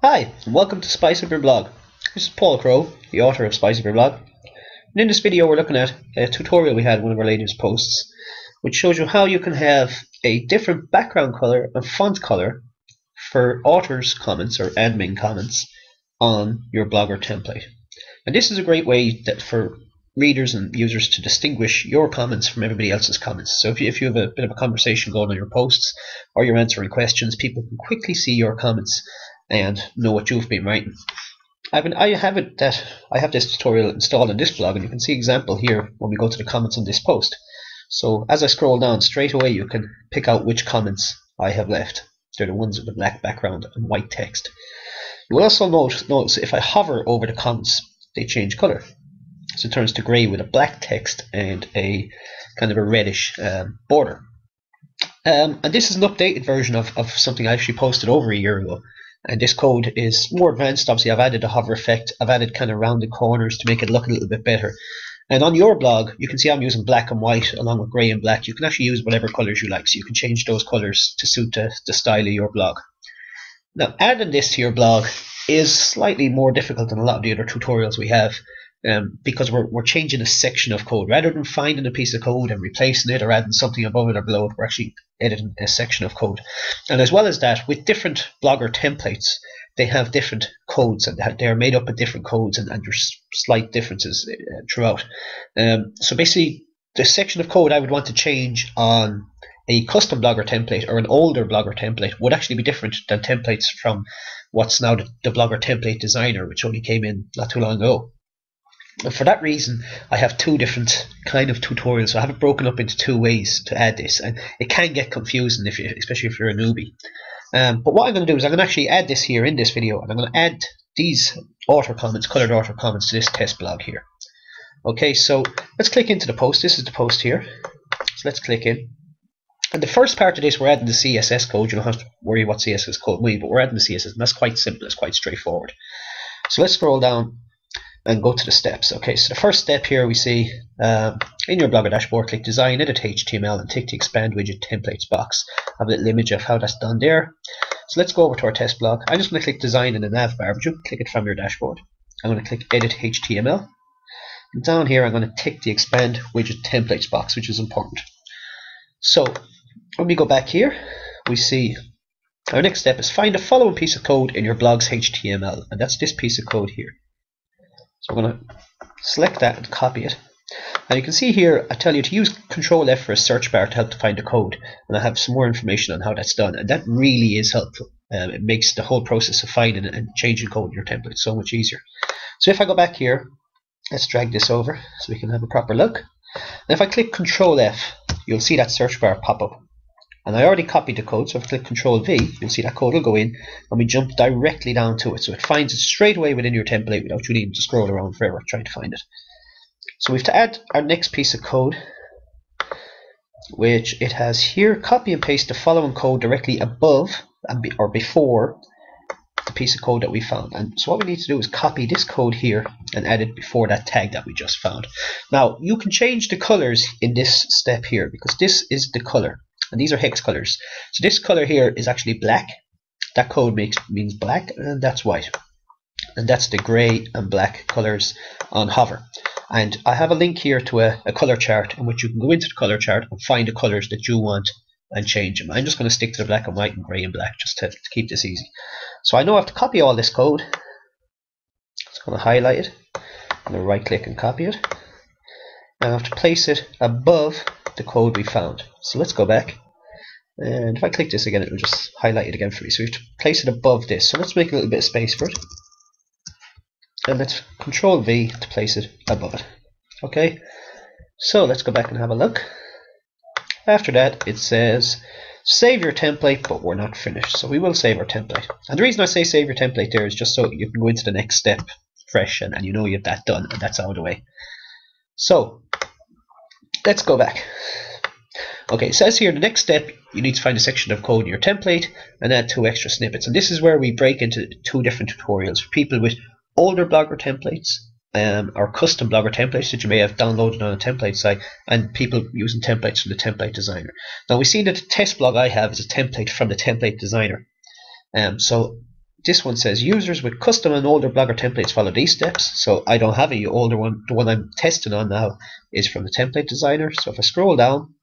Hi, and welcome to Spice Up Your Blog. This is Paul Crow, the author of Spice Up Your Blog. And in this video we're looking at a tutorial we had in one of our latest posts, which shows you how you can have a different background color and font color for authors' comments or admin comments on your Blogger template. And this is a great way for readers and users to distinguish your comments from everybody else's comments. So if you have a bit of a conversation going on your posts or you're answering questions, people can quickly see your comments and know what you've been writing. I have this tutorial installed in this blog, and you can see example here when we go to the comments on this post. So as I scroll down, straight away you can pick out which comments I have left. They're the ones with the black background and white text. You will also notice if I hover over the comments, they change color. So it turns to grey with a black text and a kind of a reddish border. And this is an updated version of something I actually posted over a year ago. And this code is more advanced. Obviously, I've added a hover effect. I've added kind of rounded corners to make it look a little bit better. And on your blog, you can see I'm using black and white along with grey and black. You can actually use whatever colors you like. So you can change those colors to suit the style of your blog. Now, adding this to your blog is slightly more difficult than a lot of the other tutorials we have. Because we're changing a section of code. Rather than finding a piece of code and replacing it or adding something above it or below it, we're actually editing a section of code. And as well as that, with different Blogger templates, they have different codes, and they are made up of different codes, and there's slight differences throughout. So basically, the section of code I would want to change on a custom Blogger template or an older Blogger template would actually be different than templates from what's now the Blogger template designer, which only came in not too long ago. And for that reason, I have two different kind of tutorials. So I have it broken up into two ways to add this, and it can get confusing especially if you're a newbie. But what I'm going to do is I'm going to actually add this here in this video, and I'm going to add these author comments, colored author comments, to this test blog here. Okay, so let's click into the post. This is the post here. So let's click in. And the first part of this, we're adding the CSS code. You don't have to worry what CSS code means, but we're adding the CSS, and that's quite simple. It's quite straightforward. So let's scroll down and go to the steps. Okay, so the first step here we see in your Blogger dashboard, click Design, Edit HTML, and tick the Expand Widget Templates box. I have a little image of how that's done there. So let's go over to our test blog. I'm just going to click Design in the nav bar, but you can click it from your dashboard. I'm going to click Edit HTML. And down here I'm going to tick the Expand Widget Templates box, which is important. So when we go back here, we see our next step is find the following piece of code in your blog's HTML, and that's this piece of code here. So I'm going to select that and copy it. And you can see here, I tell you to use Control F for a search bar to help to find the code. And I have some more information on how that's done. And that really is helpful. It makes the whole process of finding and changing code in your template so much easier. So if I go back here, let's drag this over so we can have a proper look. And if I click Control F, you'll see that search bar pop up. And I already copied the code, so if I click Control V, you'll see that code will go in, and we jump directly down to it. So it finds it straight away within your template without you needing to scroll around forever trying to find it. So we have to add our next piece of code, which it has here. Copy and paste the following code directly above or before the piece of code that we found. And so what we need to do is copy this code here and add it before that tag that we just found. Now, you can change the colors in this step here, because this is the color. And these are hex colors. So this color here is actually black. That code means black, and that's white. And that's the grey and black colors on hover. And I have a link here to a color chart in which you can go into the color chart and find the colors that you want and change them. I'm just going to stick to the black and white and grey and black just to keep this easy. So I know I have to copy all this code. Just going to highlight it. I'm going to right click and copy it. And I have to place it above the code we found. So let's go back, and if I click this again, it will just highlight it again for me. So we have to place it above this. So let's make a little bit of space for it, and let's Control V to place it above it. Okay, so let's go back and have a look. After that, it says save your template, but we're not finished, so we will save our template. And the reason I say save your template there is just so you can go into the next step fresh, and you know you have that done and that's out of the way. So let's go back. Okay, it says here the next step, you need to find a section of code in your template and add 2 extra snippets. And this is where we break into 2 different tutorials for people with older Blogger templates or custom Blogger templates that you may have downloaded on a template site, and people using templates from the template designer. Now we see that the test blog I have is a template from the template designer. So this one says users with custom and older Blogger templates follow these steps. So I don't have a older one. The one I'm testing on now is from the template designer. So if I scroll down,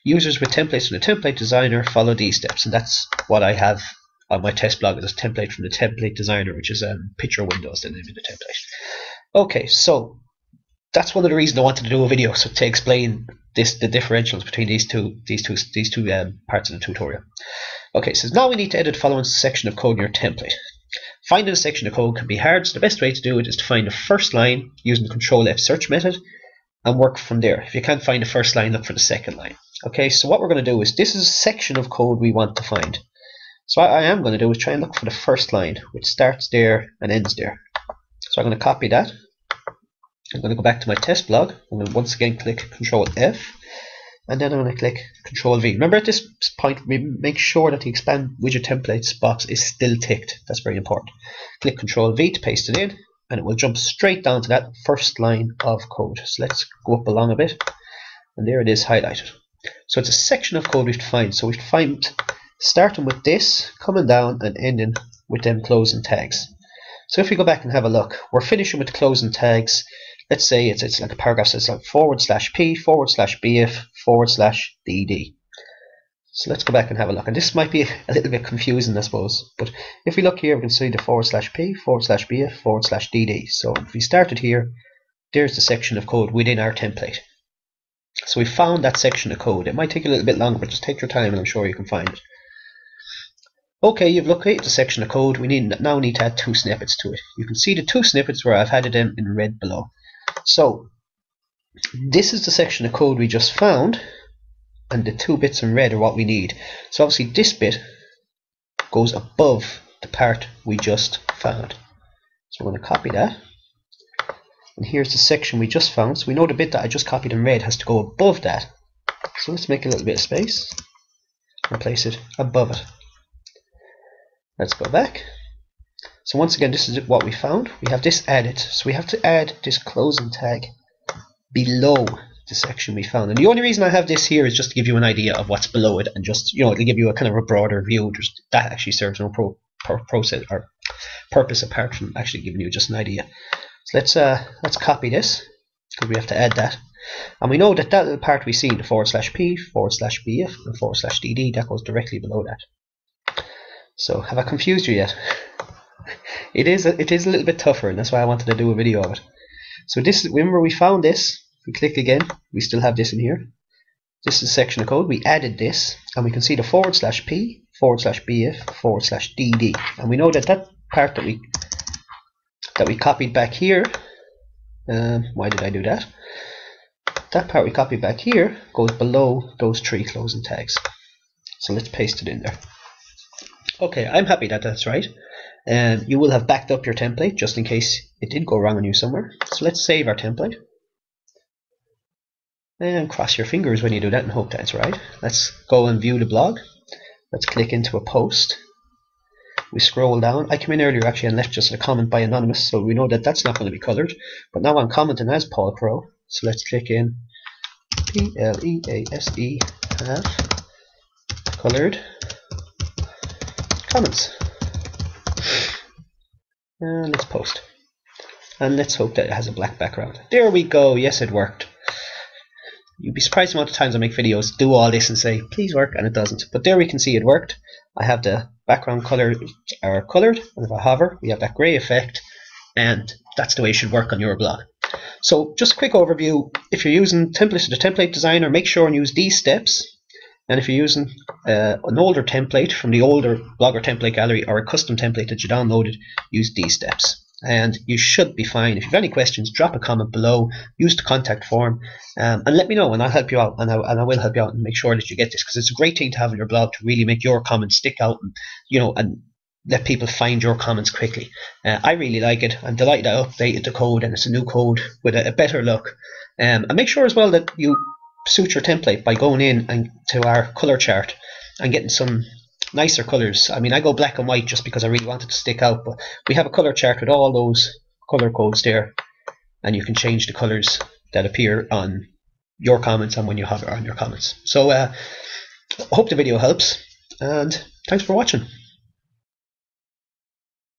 users with templates from the template designer follow these steps, and that's what I have on my test blog, is a template from the template designer, which is picture windows, the name of the template. Okay, so that's one of the reasons I wanted to do a video, so to explain the differentials between these two parts of the tutorial. Okay, so now we need to edit the following section of code in your template. Finding a section of code can be hard, so the best way to do it is to find the first line using the Control F search method and work from there. If you can't find the first line, look for the second line. Okay, so what we're going to do is, this is a section of code we want to find. So what I am going to do is try and look for the first line, which starts there and ends there. So I'm going to copy that. I'm going to go back to my test blog. I'm going to once again click Control F, and then I'm going to click Control V. Remember, at this point, we make sure that the Expand Widget Templates box is still ticked. That's very important. Click Control V to paste it in, and it will jump straight down to that first line of code. So let's go up along a bit, and there it is highlighted. So it's a section of code we have to find. So we have to find starting with this, coming down, and ending with them closing tags. So if we go back and have a look, we're finishing with the closing tags. Let's say it's like a paragraph, so it's like /p/bf/dd. So let's go back and have a look. And this might be a little bit confusing, I suppose. But if we look here, we can see the /p/bf/dd. So if we started here, there's the section of code within our template. So we found that section of code. It might take a little bit longer, but just take your time and I'm sure you can find it. Okay, you've located the section of code. We now need to add 2 snippets to it. You can see the 2 snippets where I've added them in red below. So this is the section of code we just found, and the 2 bits in red are what we need. So obviously this bit goes above the part we just found. So we're going to copy that. And here's the section we just found. So we know the bit that I just copied in red has to go above that. So let's make a little bit of space and place it above it. Let's go back. So once again, this is what we found. We have this added. So we have to add this closing tag below the section we found. And the only reason I have this here is just to give you an idea of what's below it, and just, to give you a kind of a broader view. That actually serves no process or purpose apart from actually giving you just an idea. So let's copy this, because we have to add that. And we know that that little part we see, the /p/bf and /dd, that goes directly below that. So have I confused you yet? It is a little bit tougher, and that's why I wanted to do a video of it. So this, remember, we found this. If we click again, we still have this in here. This is a section of code. We added this, and we can see the /p/bf/dd, and we know that that part that we copied back here. Why did I do that? That part we copied back here goes below those 3 closing tags. So let's paste it in there. Okay, I'm happy that that's right. You will have backed up your template just in case it did go wrong on you somewhere. So let's save our template. And cross your fingers when you do that and hope that's right. Let's go and view the blog. Let's click into a post. We scroll down. I came in earlier actually and left just a comment by Anonymous, so we know that that's not going to be coloured. But now I'm commenting as Paul Crow. So let's click in PLEASE have coloured comments. And let's post. And let's hope that it has a black background. There we go. Yes, it worked. You'd be surprised the amount of times I make videos, do all this and say, please work, and it doesn't. But there we can see it worked. I have the background colours are coloured, and if I hover, we have that grey effect, and that's the way it should work on your blog. So just a quick overview. If you're using templates of the template designer, make sure and use these steps. And if you're using an older template from the older Blogger template gallery, or a custom template that you downloaded, use these steps. And you should be fine. If you have any questions, drop a comment below, use the contact form, and let me know, and I'll help you out, and I will help you out and make sure that you get this, because it's a great thing to have on your blog to really make your comments stick out, and and let people find your comments quickly. I really like it. I'm delighted I updated the code, and it's a new code with a better look. And make sure as well that you suit your template by going in and to our color chart and getting some nicer colors. I mean, I go black and white just because I really wanted to stick out, but we have a color chart with all those color codes there, and you can change the colors that appear on your comments and when you hover on your comments. So I hope the video helps, and thanks for watching.